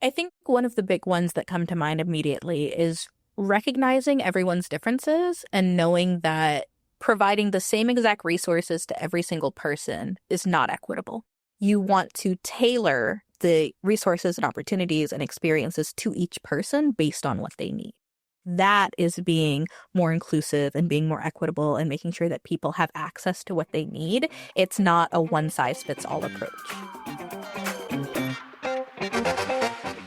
I think one of the big ones that come to mind immediately is recognizing everyone's differences and knowing that providing the same exact resources to every single person is not equitable. You want to tailor the resources and opportunities and experiences to each person based on what they need. That is being more inclusive and being more equitable and making sure that people have access to what they need. It's not a one-size-fits-all approach.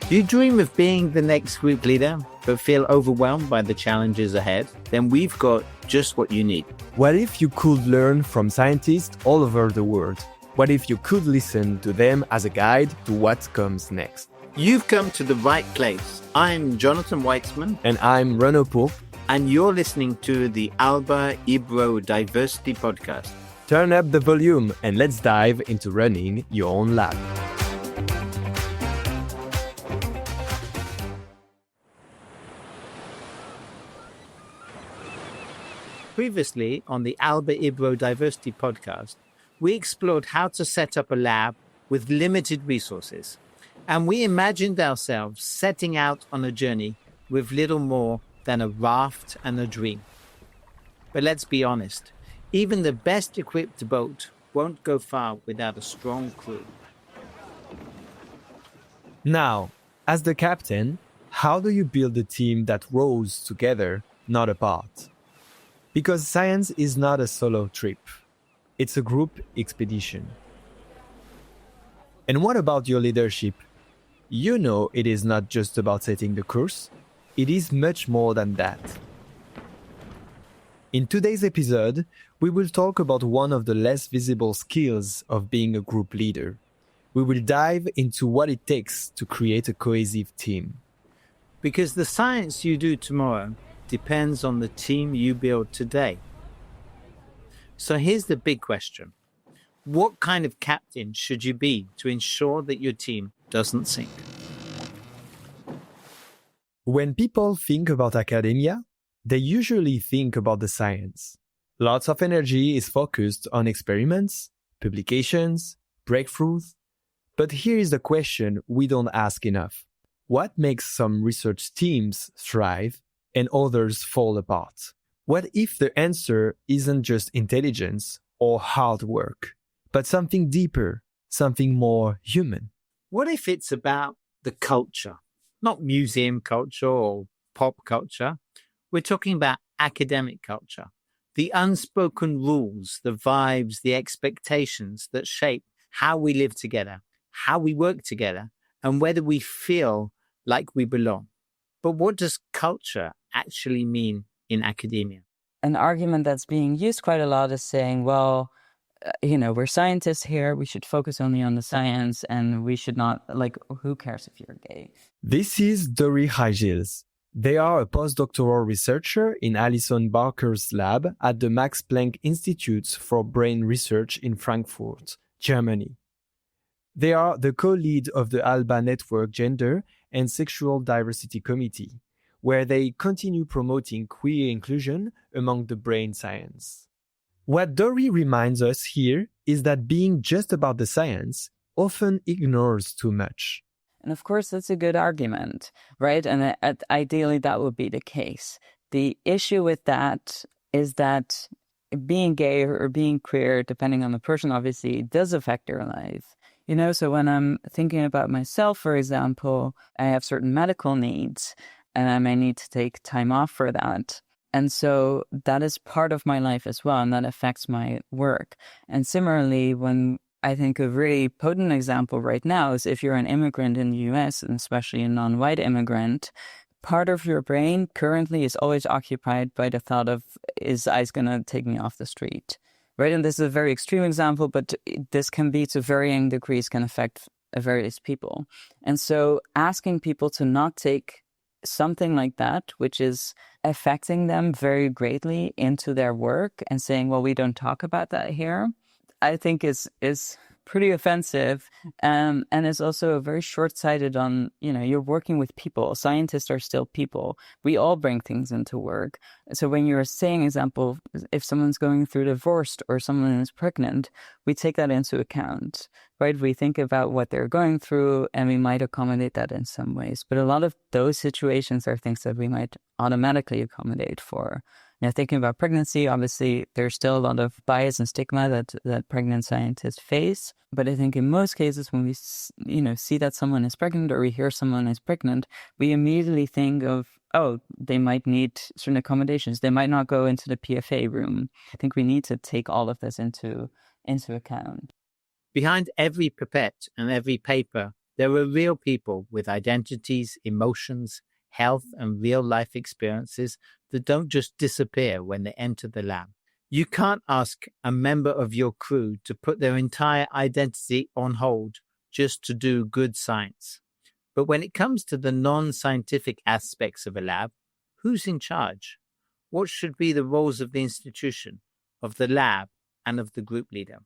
Do you dream of being the next group leader, but feel overwhelmed by the challenges ahead? Then we've got just what you need. What if you could learn from scientists all over the world? What if you could listen to them as a guide to what comes next? You've come to the right place. I'm Jonathan Weitzman. And I'm Renaud. And you're listening to the ALBA-IBRO Diversity Podcast. Turn up the volume and let's dive into running your own lab. Previously on the ALBA-IBRO Diversity Podcast, we explored how to set up a lab with limited resources. And we imagined ourselves setting out on a journey with little more than a raft and a dream. But let's be honest, even the best equipped boat won't go far without a strong crew. Now, as the captain, how do you build a team that rows together, not apart? Because science is not a solo trip. It's a group expedition. And what about your leadership? You know it is not just about setting the course. It is much more than that. In today's episode, we will talk about one of the less visible skills of being a group leader. We will dive into what it takes to create a cohesive team. Because the science you do tomorrow depends on the team you build today. So here's the big question. What kind of captain should you be to ensure that your team doesn't sink? When people think about academia, they usually think about the science. Lots of energy is focused on experiments, publications, breakthroughs. But here is the question we don't ask enough. What makes some research teams thrive and others fall apart? What if the answer isn't just intelligence or hard work, but something deeper, something more human? What if it's about the culture, not museum culture or pop culture? We're talking about academic culture, the unspoken rules, the vibes, the expectations that shape how we live together, how we work together, and whether we feel like we belong. But what does culture actually mean in academia? An argument that's being used quite a lot is saying, well, we're scientists here. We should focus only on the science and we should not, who cares if you're gay? This is Dori Grijseels. They are a postdoctoral researcher in Alison Barker's lab at the Max Planck Institute for Brain Research in Frankfurt, Germany. They are the co-lead of the ALBA Network Gender and Sexual Diversity Committee, where they continue promoting queer inclusion among the brain science. What Dori reminds us here is that being just about the science often ignores too much. And of course, that's a good argument, right? And ideally, that would be the case. The issue with that is that being gay or being queer, depending on the person, obviously, does affect your life. So when I'm thinking about myself, for example, I have certain medical needs and I may need to take time off for that. And so that is part of my life as well, and that affects my work. And similarly, when I think a really potent example right now is if you're an immigrant in the US, and especially a non-white immigrant, part of your brain currently is always occupied by the thought of, is ICE going to take me off the street? Right? And this is a very extreme example, but this can be to varying degrees, can affect various people. And so asking people to not take something like that, which is affecting them very greatly into their work and saying, well, we don't talk about that here, I think is pretty offensive, and it's also very short-sighted on, you're working with people. Scientists are still people. We all bring things into work. So when you're saying, example, if someone's going through divorce or someone is pregnant, we take that into account, right? We think about what they're going through and we might accommodate that in some ways. But a lot of those situations are things that we might automatically accommodate for. Thinking about pregnancy, obviously, there's still a lot of bias and stigma that pregnant scientists face. But I think in most cases, when we, see that someone is pregnant or we hear someone is pregnant, we immediately think of, oh, they might need certain accommodations. They might not go into the PFA room. I think we need to take all of this into account. Behind every pipette and every paper, there are real people with identities, emotions, health, and real-life experiences that don't just disappear when they enter the lab. You can't ask a member of your crew to put their entire identity on hold just to do good science. But when it comes to the non-scientific aspects of a lab, who's in charge? What should be the roles of the institution, of the lab, and of the group leader?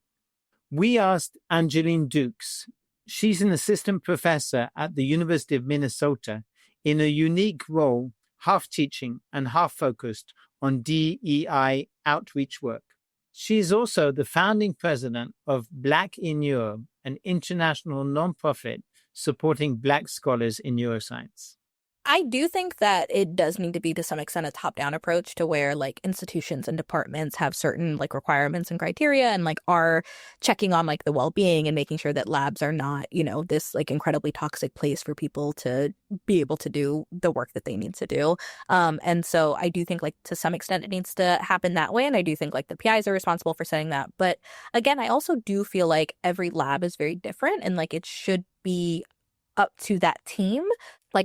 We asked Angeline Dukes. She's an assistant professor at the University of Minnesota in a unique role, half teaching and half focused on DEI outreach work. She is also the founding president of Black in Europe, an international nonprofit supporting Black scholars in neuroscience. I do think that it does need to be, to some extent, a top-down approach to where institutions and departments have certain requirements and criteria and are checking on the well-being and making sure that labs are not, this incredibly toxic place for people to be able to do the work that they need to do. And so I do think to some extent it needs to happen that way. And I do think the PIs are responsible for setting that. But again, I also do feel like every lab is very different and it should be up to that team,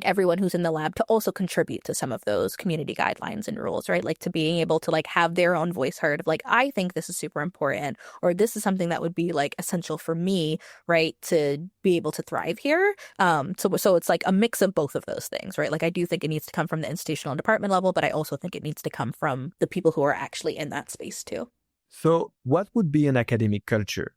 everyone who's in the lab, to also contribute to some of those community guidelines and rules, right? To being able to have their own voice heard of I think this is super important, or this is something that would be essential for me, right, to be able to thrive here. So it's a mix of both of those things, right? I do think it needs to come from the institutional and department level, but I also think it needs to come from the people who are actually in that space too. So what would be an academic culture?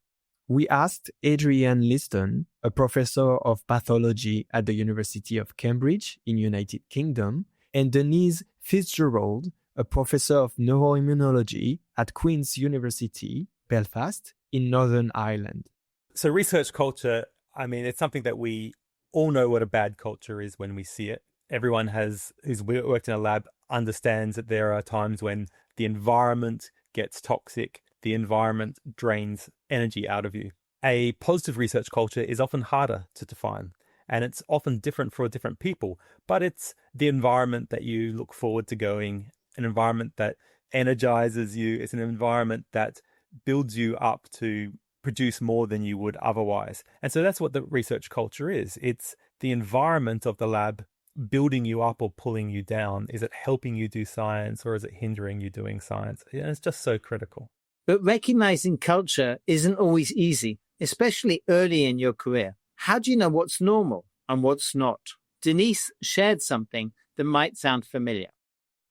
We asked Adrian Liston, a professor of pathology at the University of Cambridge in United Kingdom, and Denise Fitzgerald, a professor of neuroimmunology at Queen's University, Belfast, in Northern Ireland. So research culture, it's something that we all know what a bad culture is when we see it. Everyone who's worked in a lab understands that there are times when the environment gets toxic, the environment drains energy out of you. A positive research culture is often harder to define, and it's often different for different people, but it's the environment that you look forward to going, an environment that energizes you. It's an environment that builds you up to produce more than you would otherwise. And so that's what the research culture is. It's the environment of the lab building you up or pulling you down. Is it helping you do science, or is it hindering you doing science? And it's just so critical. But recognizing culture isn't always easy, especially early in your career. How do you know what's normal and what's not? Denise shared something that might sound familiar.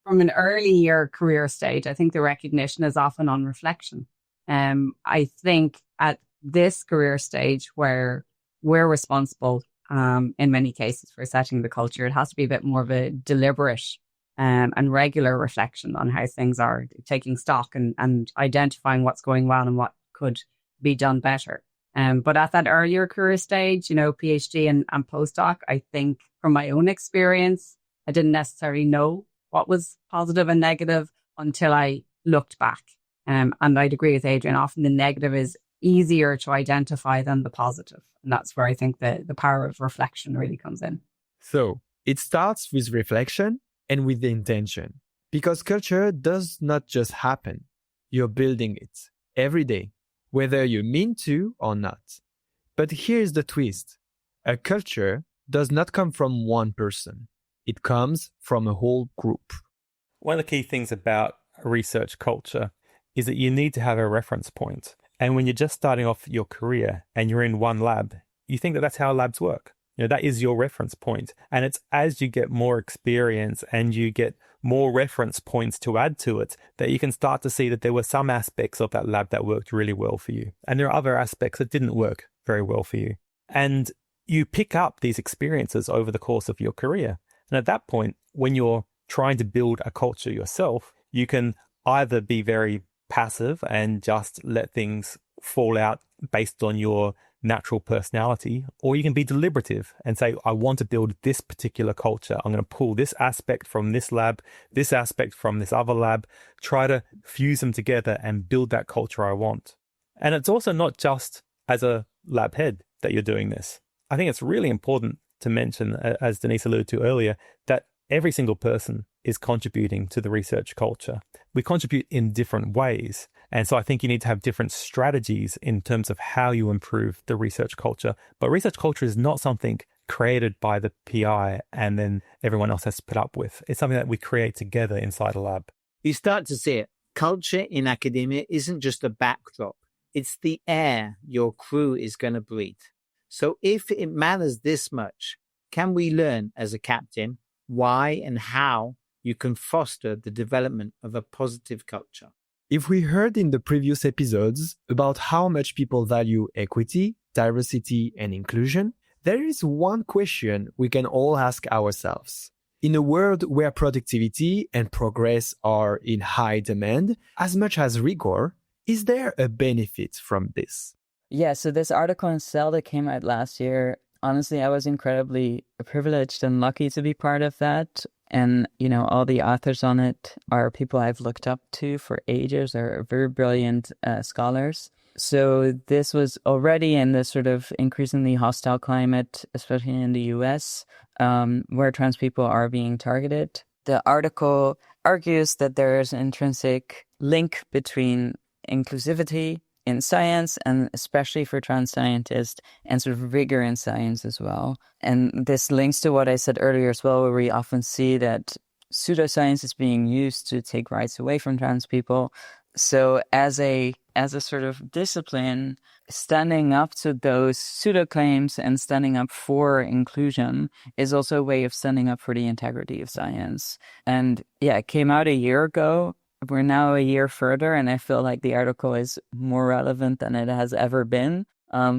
From an earlier career stage, I think the recognition is often on reflection. I think at this career stage where we're responsible in many cases for setting the culture, it has to be a bit more of a deliberate and regular reflection on how things are, taking stock and identifying what's going well and what could be done better. But at that earlier career stage, PhD and postdoc, I think from my own experience, I didn't necessarily know what was positive and negative until I looked back. And I'd agree with Adrian, often the negative is easier to identify than the positive. And that's where I think the power of reflection really comes in. So it starts with reflection and with the intention, because culture does not just happen. You're building it every day, whether you mean to or not. But here's the twist. A culture does not come from one person. It comes from a whole group. One of the key things about a research culture is that you need to have a reference point. And when you're just starting off your career and you're in one lab, you think that that's how labs work. That is your reference point. And it's as you get more experience and you get more reference points to add to it that you can start to see that there were some aspects of that lab that worked really well for you. And there are other aspects that didn't work very well for you. And you pick up these experiences over the course of your career. And at that point, when you're trying to build a culture yourself, you can either be very passive and just let things fall out based on your natural personality, or you can be deliberative and say, I want to build this particular culture. I'm going to pull this aspect from this lab, this aspect from this other lab, try to fuse them together and build that culture I want. And it's also not just as a lab head that you're doing this. I think it's really important to mention, as Denise alluded to earlier, that every single person is contributing to the research culture. We contribute in different ways. And so I think you need to have different strategies in terms of how you improve the research culture. But research culture is not something created by the PI and then everyone else has to put up with. It's something that we create together inside a lab. You start to see it. Culture in academia isn't just a backdrop. It's the air your crew is going to breathe. So if it matters this much, can we learn as a captain why and how you can foster the development of a positive culture? If we heard in the previous episodes about how much people value equity, diversity, and inclusion, there is one question we can all ask ourselves. In a world where productivity and progress are in high demand, as much as rigor, is there a benefit from this? Yeah, so this article in Cell that came out last year, honestly, I was incredibly privileged and lucky to be part of that. And, all the authors on it are people I've looked up to for ages, are very brilliant scholars. So this was already in this sort of increasingly hostile climate, especially in the US, where trans people are being targeted. The article argues that there is an intrinsic link between inclusivity in science, and especially for trans scientists, and sort of rigor in science as well. And this links to what I said earlier as well, where we often see that pseudoscience is being used to take rights away from trans people. So as a sort of discipline, standing up to those pseudo claims and standing up for inclusion is also a way of standing up for the integrity of science. And yeah, it came out a year ago. We're now a year further, and I feel like the article is more relevant than it has ever been.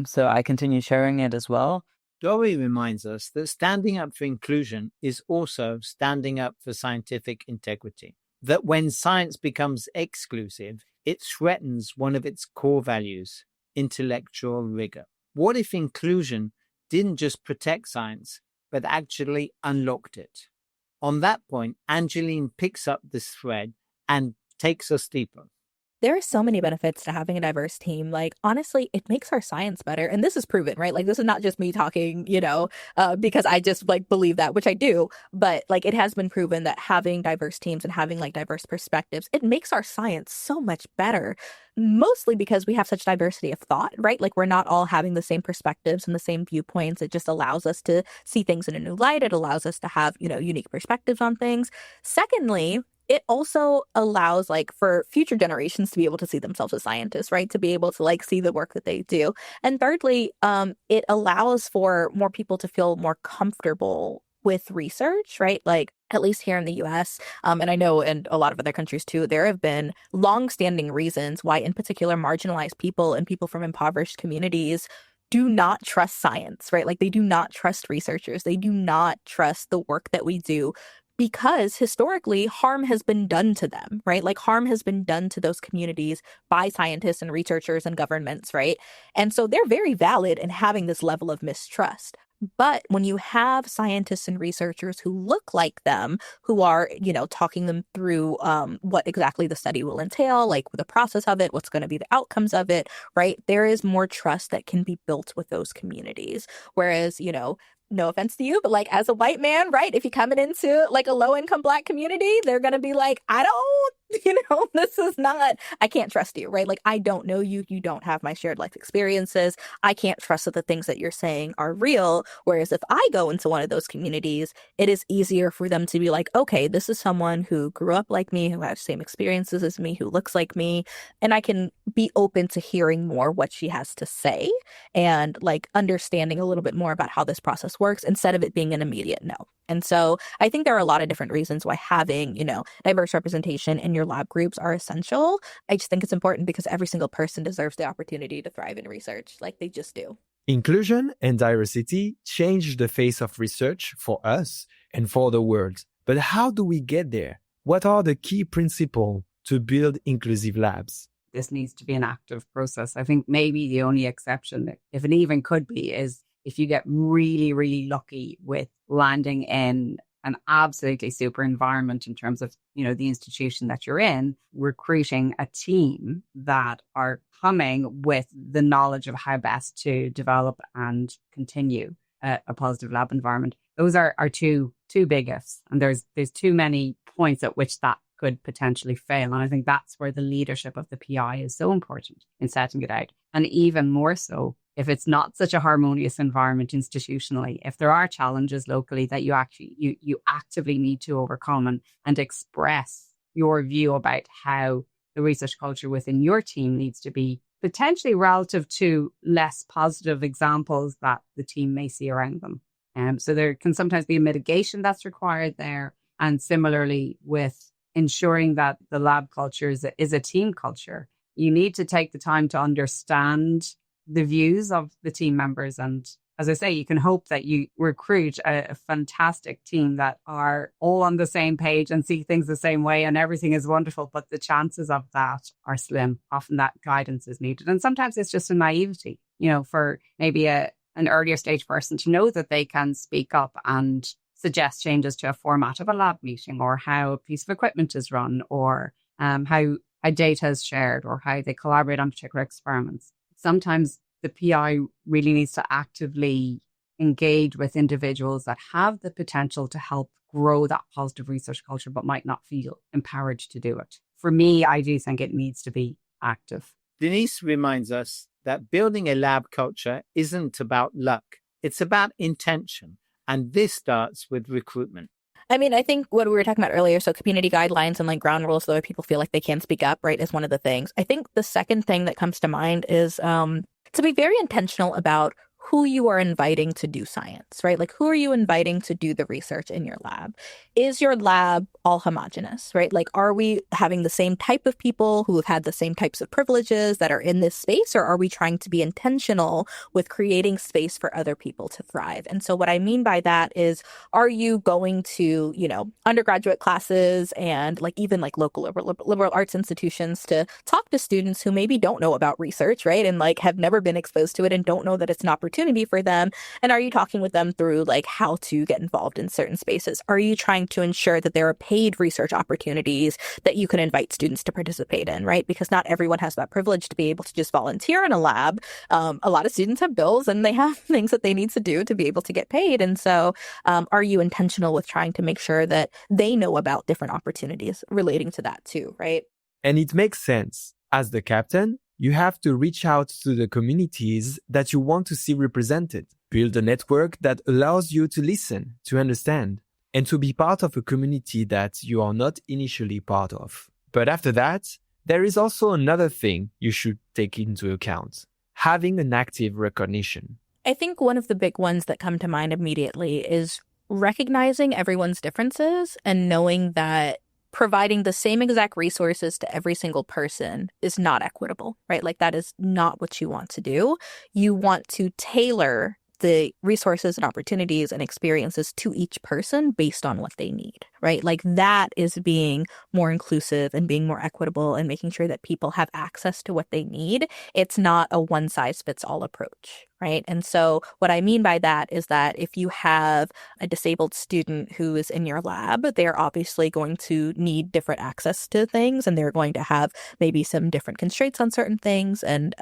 So I continue sharing it as well. Dori reminds us that standing up for inclusion is also standing up for scientific integrity. That when science becomes exclusive, it threatens one of its core values, intellectual rigor. What if inclusion didn't just protect science, but actually unlocked it? On that point, Angeline picks up this thread and takes us deeper. There are so many benefits to having a diverse team. Like, honestly, it makes our science better. And this is proven, right? Like, this is not just me talking, because I just believe that, which I do. But it has been proven that having diverse teams and having diverse perspectives, it makes our science so much better. Mostly because we have such diversity of thought, right? We're not all having the same perspectives and the same viewpoints. It just allows us to see things in a new light. It allows us to have, unique perspectives on things. Secondly, it also allows for future generations to be able to see themselves as scientists, right? To be able to see the work that they do. And thirdly, it allows for more people to feel more comfortable with research, right? At least here in the US, and I know in a lot of other countries too, there have been longstanding reasons why in particular marginalized people and people from impoverished communities do not trust science, right? They do not trust researchers. They do not trust the work that we do, because historically harm has been done to them, right? Harm has been done to those communities by scientists and researchers and governments, right? And so they're very valid in having this level of mistrust. But when you have scientists and researchers who look like them, who are, talking them through what exactly the study will entail, the process of it, what's going to be the outcomes of it, right? There is more trust that can be built with those communities. Whereas, no offense to you, but as a white man, right? If you're coming into a low income Black community, they're going to be I don't This is not, I can't trust you, right? Like, I don't know you. You don't have my shared life experiences. I can't trust that the things that you're saying are real. Whereas if I go into one of those communities, it is easier for them to be like, okay, this is someone who grew up like me, who has the same experiences as me, who looks like me. And I can be open to hearing more what she has to say and like understanding a little bit more about how this process works instead of it being an immediate no. And so I think there are a lot of different reasons why having, diverse representation in your lab groups are essential. I just think it's important because every single person deserves the opportunity to thrive in research. Like, they just do. Inclusion and diversity change the face of research for us and for the world. But how do we get there? What are the key principles to build inclusive labs? This needs to be an active process. I think maybe the only exception, if it even could be, is if you get really, really lucky with landing in an absolutely super environment in terms of, the institution that you're in, recruiting a team that are coming with the knowledge of how best to develop and continue a positive lab environment. Those are two big ifs. And there's too many points at which that could potentially fail. And I think that's where the leadership of the PI is so important in setting it out. And even more so, if it's not such a harmonious environment institutionally, if there are challenges locally that you actively need to overcome and express your view about how the research culture within your team needs to be potentially relative to less positive examples that the team may see around them. So there can sometimes be a mitigation that's required there. And similarly with ensuring that the lab culture is a team culture, you need to take the time to understand the views of the team members. And as I say, you can hope that you recruit a fantastic team that are all on the same page and see things the same way and everything is wonderful. But the chances of that are slim. Often that guidance is needed. And sometimes it's just a naivety, for maybe an earlier stage person to know that they can speak up and suggest changes to a format of a lab meeting, or how a piece of equipment is run, or how data is shared, or how they collaborate on particular experiments. Sometimes the PI really needs to actively engage with individuals that have the potential to help grow that positive research culture, but might not feel empowered to do it. For me, I do think it needs to be active. Denise reminds us that building a lab culture isn't about luck. It's about intention. And this starts with recruitment. I mean, I think what we were talking about earlier, so community guidelines and like ground rules so that people feel like they can speak up, right, is one of the things. I think the second thing that comes to mind is to be very intentional about who you are inviting to do science, right? Like, who are you inviting to do the research in your lab? Is your lab all homogenous, right? Like, are we having the same type of people who have had the same types of privileges that are in this space? Or are we trying to be intentional with creating space for other people to thrive? And so what I mean by that is, are you going to, undergraduate classes and like even like local liberal arts institutions to talk to students who maybe don't know about research, right? And like have never been exposed to it and don't know that it's an opportunity for them? And are you talking with them through like how to get involved in certain spaces? Are you trying to ensure that there are paid research opportunities that you can invite students to participate in, right? Because not everyone has that privilege to be able to just volunteer in a lab. A lot of students have bills and they have things that they need to do to be able to get paid. And so are you intentional with trying to make sure that they know about different opportunities relating to that too, right? And it makes sense. As the captain, you have to reach out to the communities that you want to see represented. Build a network that allows you to listen, to understand, and to be part of a community that you are not initially part of. But after that, there is also another thing you should take into account: having an active recognition. I think one of the big ones that come to mind immediately is recognizing everyone's differences and knowing that providing the same exact resources to every single person is not equitable, right? Like, that is not what you want to do. You want to tailor the resources and opportunities and experiences to each person based on what they need, right? Like, that is being more inclusive and being more equitable and making sure that people have access to what they need. It's not a one-size-fits-all approach, right? And so what I mean by that is that if you have a disabled student who is in your lab, they're obviously going to need different access to things, and they're going to have maybe some different constraints on certain things and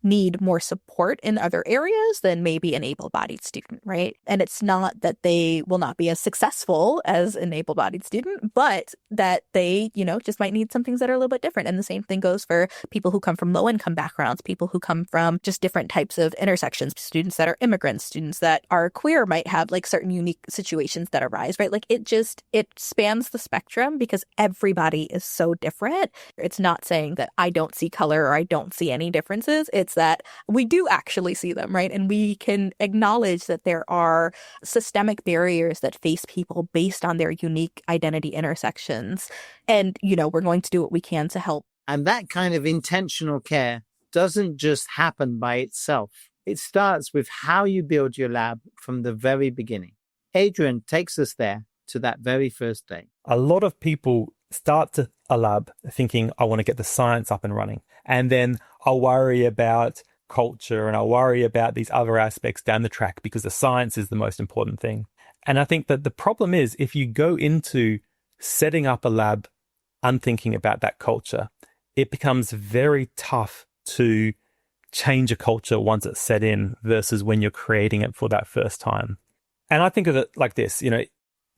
need more support in other areas than maybe an able-bodied student, right? And it's not that they will not be as successful as an an able-bodied student, but that they, just might need some things that are a little bit different. And the same thing goes for people who come from low-income backgrounds, people who come from just different types of intersections, students that are immigrants, students that are queer might have like certain unique situations that arise, right? Like it spans the spectrum because everybody is so different. It's not saying that I don't see color or I don't see any differences. It's that we do actually see them, right? And we can acknowledge that there are systemic barriers that face people based on their unique identity intersections. And, we're going to do what we can to help. And that kind of intentional care doesn't just happen by itself. It starts with how you build your lab from the very beginning. Adrian takes us there to that very first day. A lot of people start a lab thinking, I want to get the science up and running. And then I'll worry about culture and I'll worry about these other aspects down the track because the science is the most important thing. And I think that the problem is if you go into setting up a lab unthinking about that culture, it becomes very tough to change a culture once it's set in versus when you're creating it for that first time. And I think of it like this,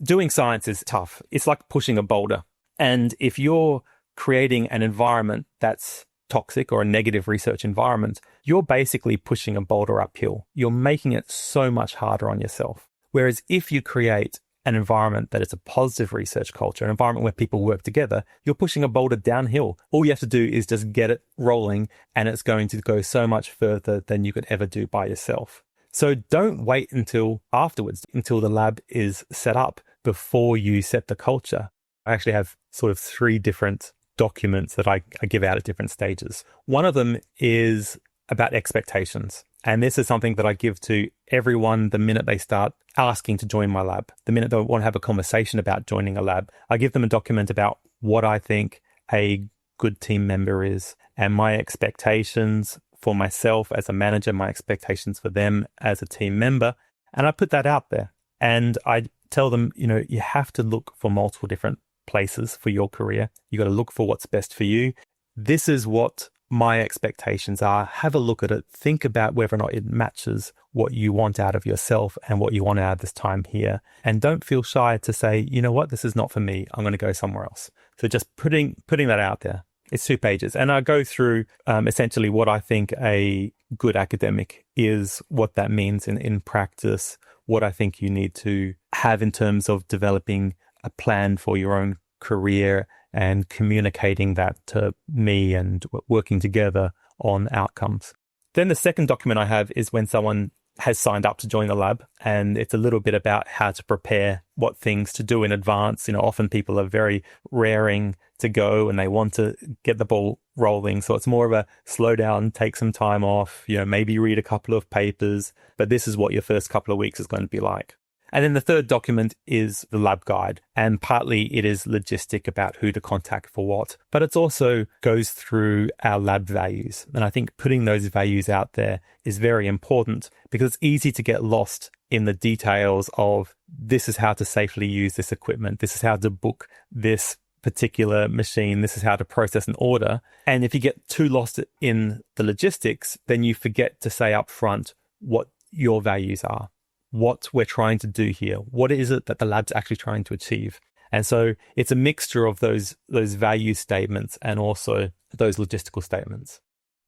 doing science is tough. It's like pushing a boulder. And if you're creating an environment that's toxic or a negative research environment, you're basically pushing a boulder uphill. You're making it so much harder on yourself. Whereas if you create an environment that is a positive research culture, an environment where people work together, you're pushing a boulder downhill. All you have to do is just get it rolling, and it's going to go so much further than you could ever do by yourself. So don't wait until afterwards, until the lab is set up before you set the culture. I actually have sort of 3 different documents that I give out at different stages. One of them is about expectations. And this is something that I give to everyone the minute they start asking to join my lab. The minute they want to have a conversation about joining a lab, I give them a document about what I think a good team member is and my expectations for myself as a manager, my expectations for them as a team member. And I put that out there. And I tell them, you have to look for multiple different places for your career. You got to look for what's best for you. This is what my expectations are. Have a look at it. Think about whether or not it matches what you want out of yourself and what you want out of this time here. And don't feel shy to say, this is not for me. I'm going to go somewhere else. So just putting that out there. It's 2 pages. And I go through essentially what I think a good academic is, what that means in practice, what I think you need to have in terms of developing a plan for your own career and communicating that to me and working together on outcomes. Then the second document I have is when someone has signed up to join the lab, and it's a little bit about how to prepare, what things to do in advance. Often people are very raring to go and they want to get the ball rolling. So it's more of a slow down, take some time off, maybe read a couple of papers, but this is what your first couple of weeks is going to be like. And then the third document is the lab guide. And partly it is logistic about who to contact for what, but it also goes through our lab values. And I think putting those values out there is very important because it's easy to get lost in the details of this is how to safely use this equipment. This is how to book this particular machine. This is how to process an order. And if you get too lost in the logistics, then you forget to say up front what your values are, what we're trying to do here. What is it that the lab's actually trying to achieve? And so it's a mixture of those value statements and also those logistical statements.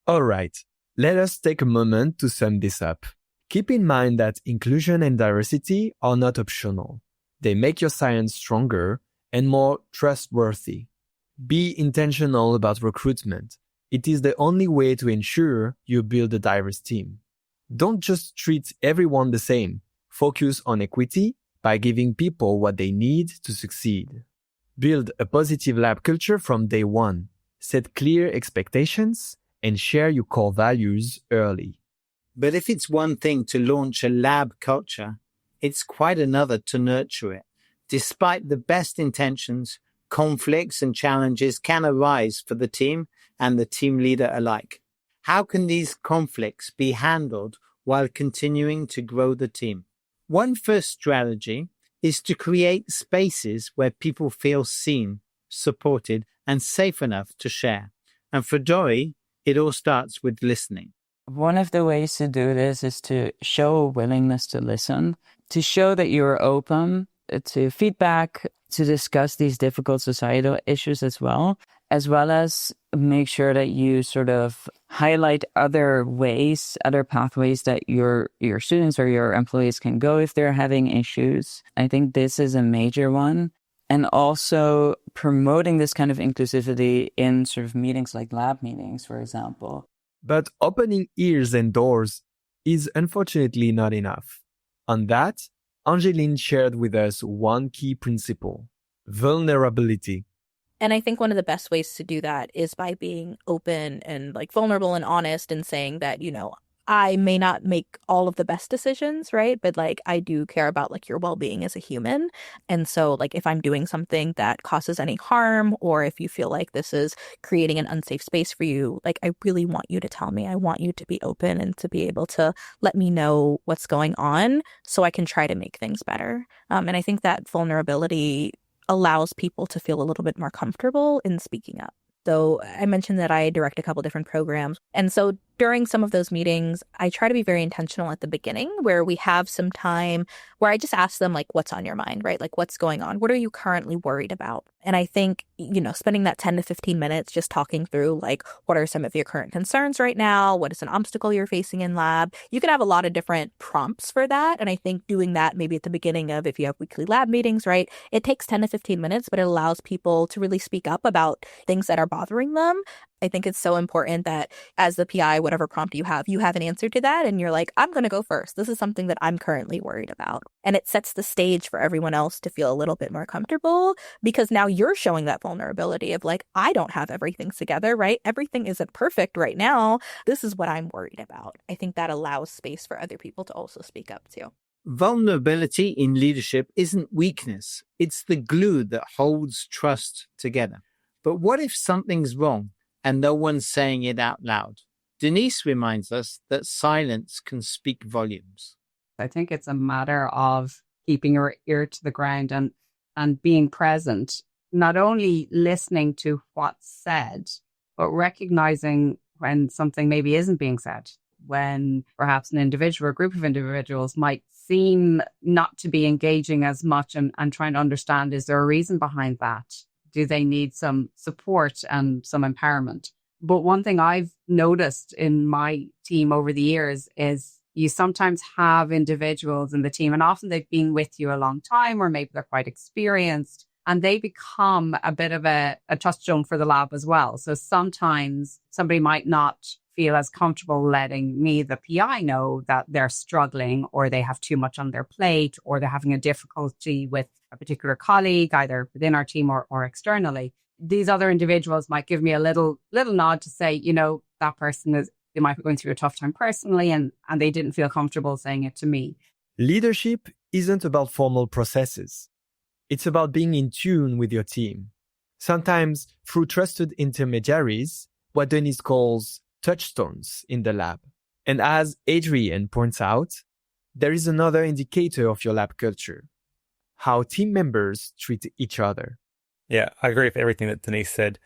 All right, let us take a moment to sum this up. Keep in mind that inclusion and diversity are not optional. They make your science stronger and more trustworthy. Be intentional about recruitment. It is the only way to ensure you build a diverse team. Don't just treat everyone the same. Focus on equity by giving people what they need to succeed. Build a positive lab culture from day one. Set clear expectations and share your core values early. But if it's one thing to launch a lab culture, it's quite another to nurture it. Despite the best intentions, conflicts and challenges can arise for the team and the team leader alike. How can these conflicts be handled while continuing to grow the team? One first strategy is to create spaces where people feel seen, supported, and safe enough to share. And for Dori, it all starts with listening. One of the ways to do this is to show a willingness to listen, to show that you're open to feedback, to discuss these difficult societal issues as well as make sure that you sort of highlight other ways, other pathways that your students or your employees can go if they're having issues. I think this is a major one. And also promoting this kind of inclusivity in sort of meetings like lab meetings, for example. But opening ears and doors is unfortunately not enough. On that, Angeline shared with us one key principle: vulnerability. And I think one of the best ways to do that is by being open and like vulnerable and honest and saying that, I may not make all of the best decisions, right? But like I do care about like your well-being as a human. And so like if I'm doing something that causes any harm, or if you feel like this is creating an unsafe space for you, like I really want you to tell me. I want you to be open and to be able to let me know what's going on so I can try to make things better. And I think that vulnerability allows people to feel a little bit more comfortable in speaking up. So I mentioned that I direct a couple different programs. And so during some of those meetings, I try to be very intentional at the beginning where we have some time where I just ask them, like, what's on your mind, right? Like, what's going on? What are you currently worried about? And I think, spending that 10 to 15 minutes just talking through, like, what are some of your current concerns right now? What is an obstacle you're facing in lab? You can have a lot of different prompts for that. And I think doing that maybe at the beginning of, if you have weekly lab meetings, right, it takes 10 to 15 minutes, but it allows people to really speak up about things that are bothering them. I think it's so important that as the PI, whatever prompt you have an answer to that. And you're like, I'm going to go first. This is something that I'm currently worried about. And it sets the stage for everyone else to feel a little bit more comfortable because now you're showing that vulnerability of like, I don't have everything together, right? Everything isn't perfect right now. This is what I'm worried about. I think that allows space for other people to also speak up too. Vulnerability in leadership isn't weakness. It's the glue that holds trust together. But what if something's wrong and no one's saying it out loud? Denise reminds us that silence can speak volumes. I think it's a matter of keeping your ear to the ground and being present, not only listening to what's said, but recognizing when something maybe isn't being said, when perhaps an individual or group of individuals might seem not to be engaging as much and trying to understand, is there a reason behind that? Do they need some support and some empowerment? But one thing I've noticed in my team over the years is you sometimes have individuals in the team, and often they've been with you a long time, or maybe they're quite experienced, and they become a bit of a touchstone for the lab as well. So sometimes somebody might not feel as comfortable letting me, the PI, know that they're struggling or they have too much on their plate or they're having a difficulty with a particular colleague, either within our team or externally. These other individuals might give me a little nod to say, that person they might be going through a tough time personally and they didn't feel comfortable saying it to me. Leadership isn't about formal processes. It's about being in tune with your team. Sometimes through trusted intermediaries, what Denise calls touchstones in the lab. And as Adrian points out, there is another indicator of your lab culture: how team members treat each other. Yeah, I agree with everything that Denise said.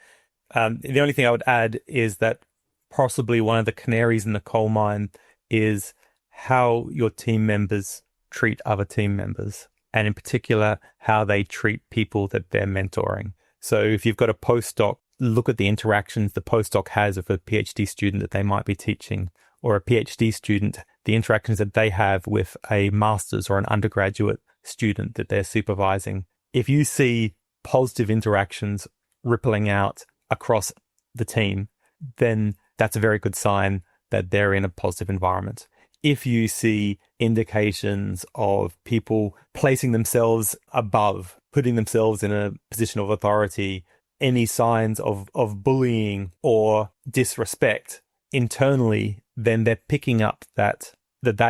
The only thing I would add is that possibly one of the canaries in the coal mine is how your team members treat other team members, and in particular, how they treat people that they're mentoring. So if you've got a postdoc, look at the interactions the postdoc has with a PhD student that they might be teaching, or a PhD student, the interactions that they have with a master's or an undergraduate student that they're supervising. If you see positive interactions rippling out across the team, then that's a very good sign that they're in a positive environment. If you see indications of people placing themselves above, putting themselves in a position of authority, any signs of bullying or disrespect internally, then they're picking up that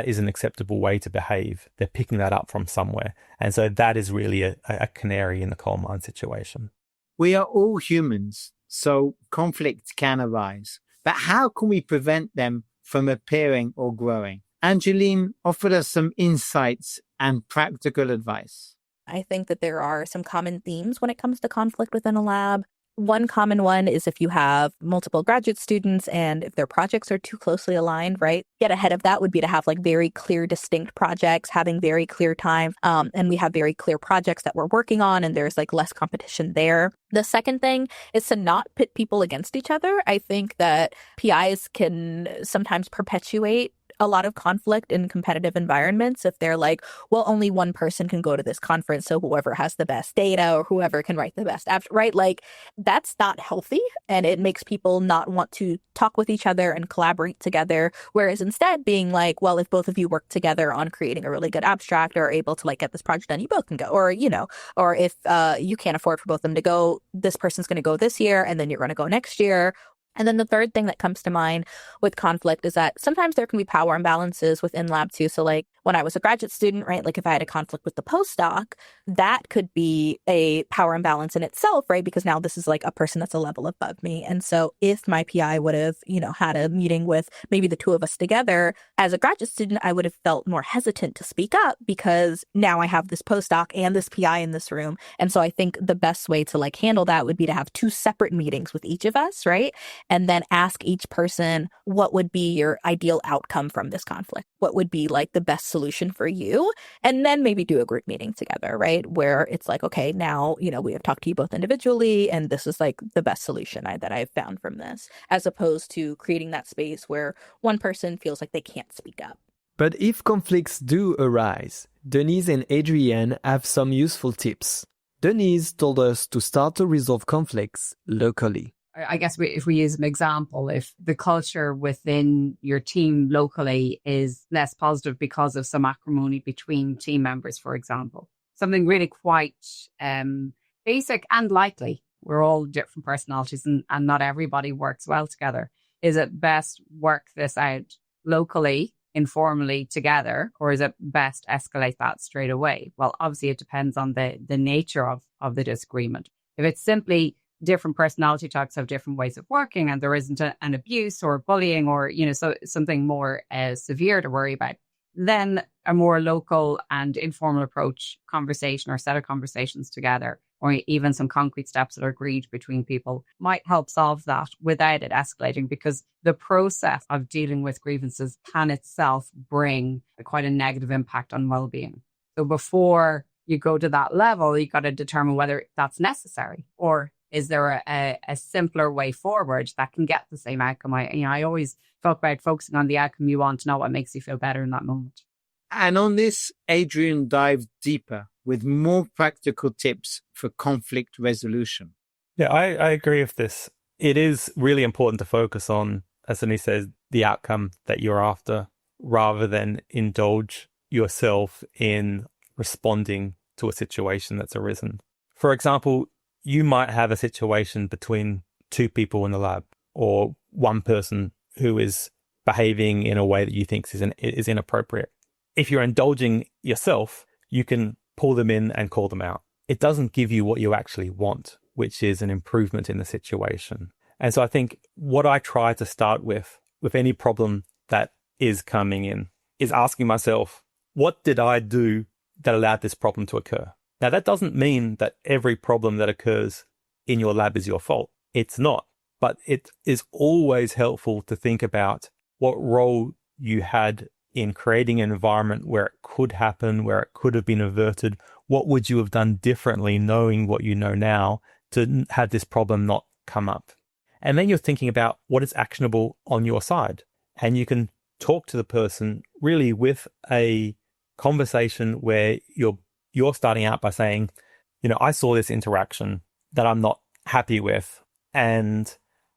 is an acceptable way to behave. They're picking that up from somewhere. And so that is really a canary in the coal mine situation. We are all humans, so conflict can arise. But how can we prevent them from appearing or growing? Angeline offered us some insights and practical advice. I think that there are some common themes when it comes to conflict within a lab. One common one is if you have multiple graduate students and if their projects are too closely aligned, right? Get ahead of that would be to have like very clear, distinct projects, having very clear time. And we have very clear projects that we're working on and there's like less competition there. The second thing is to not pit people against each other. I think that PIs can sometimes perpetuate a lot of conflict in competitive environments if they're like, well, only one person can go to this conference, so whoever has the best data or whoever can write the best abstract, right? Like, that's not healthy, and it makes people not want to talk with each other and collaborate together. Whereas instead being like, well, if both of you work together on creating a really good abstract or are able to like get this project done, you both can go. Or, you know, or if you can't afford for both of them to go, this person's going to go this year and then you're going to go next year. And then the third thing that comes to mind with conflict is that sometimes there can be power imbalances within lab too. So like when I was a graduate student, right, like if I had a conflict with the postdoc, that could be a power imbalance in itself, right? Because now this is like a person that's a level above me. And so if my PI would have, you know, had a meeting with maybe the two of us together as a graduate student, I would have felt more hesitant to speak up because now I have this postdoc and this PI in this room. And so I think the best way to like handle that would be to have two separate meetings with each of us, right? And then ask each person, what would be your ideal outcome from this conflict? What would be like the best solution for you? And then maybe do a group meeting together, right? Where it's like, okay, now, you know, we have talked to you both individually, and this is like the best solution that I've found from this, as opposed to creating that space where one person feels like they can't speak up. But if conflicts do arise, Denise and Adrian have some useful tips. Denise told us to start to resolve conflicts locally. I guess if we use an example, if the culture within your team locally is less positive because of some acrimony between team members, for example, something really quite basic and likely, we're all different personalities and not everybody works well together. Is it best work this out locally, informally together, or is it best escalate that straight away? Well, obviously it depends on the nature of the disagreement. If it's simply different personality types have different ways of working and there isn't an abuse or bullying or, you know, so something more severe to worry about, then a more local and informal approach, conversation or set of conversations together, or even some concrete steps that are agreed between people might help solve that without it escalating, because the process of dealing with grievances can itself bring quite a negative impact on well-being. So before you go to that level, you got to determine whether that's necessary, or is there a simpler way forward that can get the same outcome? I always talk about focusing on the outcome you want, not what makes you feel better in that moment. And on this, Adrian dived deeper with more practical tips for conflict resolution. Yeah, I agree with this. It is really important to focus on, as Denise says, the outcome that you're after, rather than indulge yourself in responding to a situation that's arisen. For example, you might have a situation between two people in the lab, or one person who is behaving in a way that you think is inappropriate. If you're indulging yourself, you can pull them in and call them out. It doesn't give you what you actually want, which is an improvement in the situation. And so I think what I try to start with any problem that is coming in, is asking myself, what did I do that allowed this problem to occur? Now, that doesn't mean that every problem that occurs in your lab is your fault. It's not. But it is always helpful to think about what role you had in creating an environment where it could happen, where it could have been averted. What would you have done differently, knowing what you know now, to have this problem not come up? And then you're thinking about what is actionable on your side. And you can talk to the person really with a conversation where you're starting out by saying, you know, I saw this interaction that I'm not happy with, and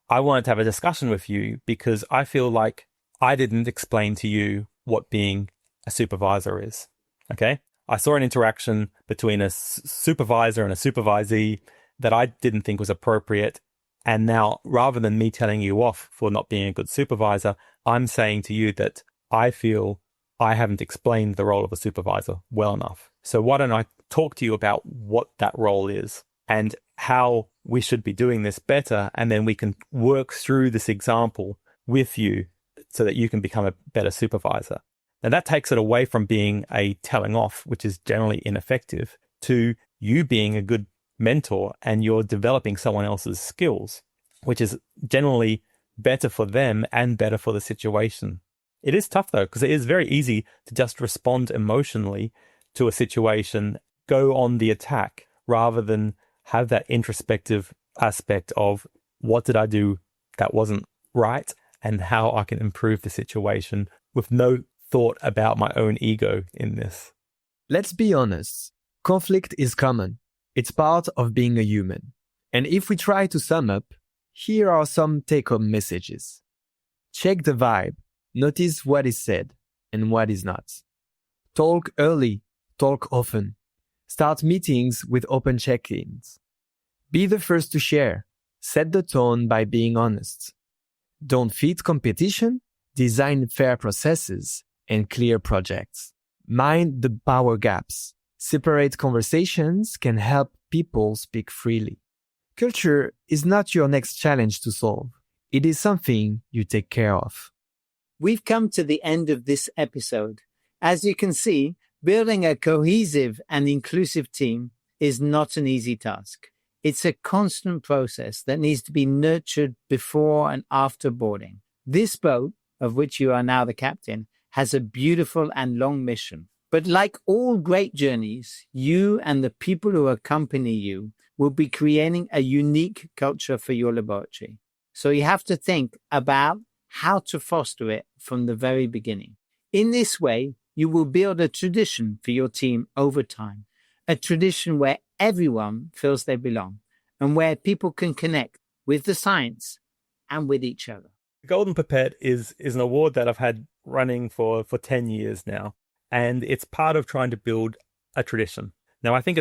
I wanted to have a discussion with you because I feel like I didn't explain to you what being a supervisor is. Okay? I saw an interaction between a supervisor and a supervisee that I didn't think was appropriate. And now, rather than me telling you off for not being a good supervisor, I'm saying to you that I feel I haven't explained the role of a supervisor well enough. So why don't I talk to you about what that role is and how we should be doing this better, and then we can work through this example with you so that you can become a better supervisor. Now that takes it away from being a telling off, which is generally ineffective, to you being a good mentor and you're developing someone else's skills, which is generally better for them and better for the situation. It is tough though, because it is very easy to just respond emotionally to a situation, go on the attack, rather than have that introspective aspect of what did I do that wasn't right and how I can improve the situation with no thought about my own ego in this. Let's be honest. Conflict is common. It's part of being a human. And if we try to sum up, here are some take-home messages. Check the vibe. Notice what is said and what is not. Talk early. Talk often. Start meetings with open check-ins. Be the first to share. Set the tone by being honest. Don't feed competition. Design fair processes and clear projects. Mind the power gaps. Separate conversations can help people speak freely. Culture is not your next challenge to solve. It is something you take care of. We've come to the end of this episode. As you can see, building a cohesive and inclusive team is not an easy task. It's a constant process that needs to be nurtured before and after boarding. This boat, of which you are now the captain, has a beautiful and long mission. But like all great journeys, you and the people who accompany you will be creating a unique culture for your laboratory. So you have to think about how to foster it from the very beginning. In this way, you will build a tradition for your team over time, a tradition where everyone feels they belong and where people can connect with the science and with each other. The Golden Pipette is an award that I've had running for 10 years now, and it's part of trying to build a tradition. Now, I think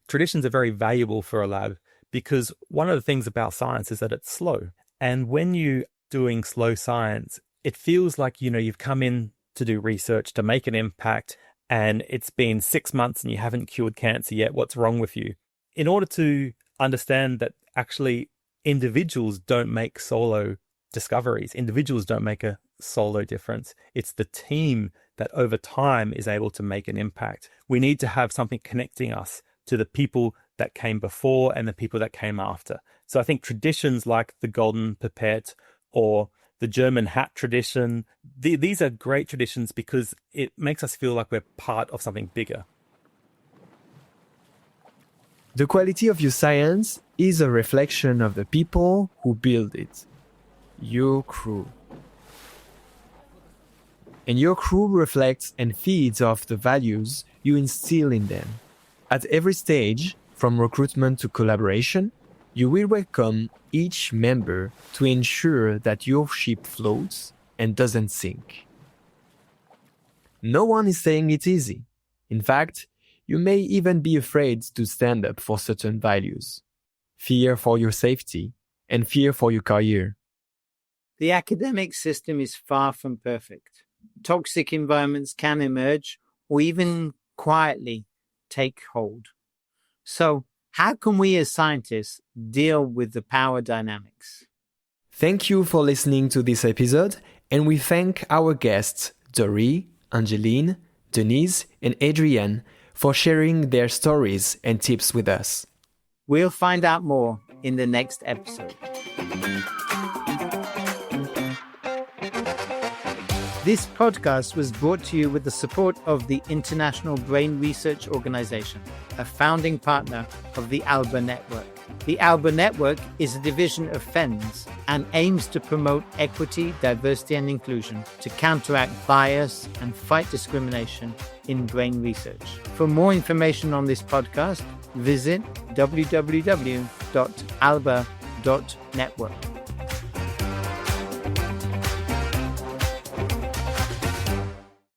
traditions are very valuable for a lab because one of the things about science is that it's slow. And when you're doing slow science, it feels like, you've come in to do research, to make an impact, and it's been 6 months and you haven't cured cancer yet. What's wrong with you? In order to understand that actually individuals don't make solo discoveries, individuals don't make a solo difference. It's the team that over time is able to make an impact. We need to have something connecting us to the people that came before and the people that came after. So I think traditions like the Golden Pipette or the German hat tradition, these are great traditions because it makes us feel like we're part of something bigger. The quality of your science is a reflection of the people who build it. Your crew. And your crew reflects and feeds off the values you instill in them. At every stage, from recruitment to collaboration, you will welcome each member to ensure that your ship floats and doesn't sink. No one is saying it's easy. In fact, you may even be afraid to stand up for certain values. Fear for your safety and fear for your career. The academic system is far from perfect. Toxic environments can emerge or even quietly take hold. So, how can we as scientists deal with the power dynamics? Thank you for listening to this episode, and we thank our guests, Dori, Angeline, Denise, and Adrian, for sharing their stories and tips with us. We'll find out more in the next episode. This podcast was brought to you with the support of the International Brain Research Organization, a founding partner of the ALBA Network. The ALBA Network is a division of FENS and aims to promote equity, diversity, and inclusion to counteract bias and fight discrimination in brain research. For more information on this podcast, visit www.alba.network.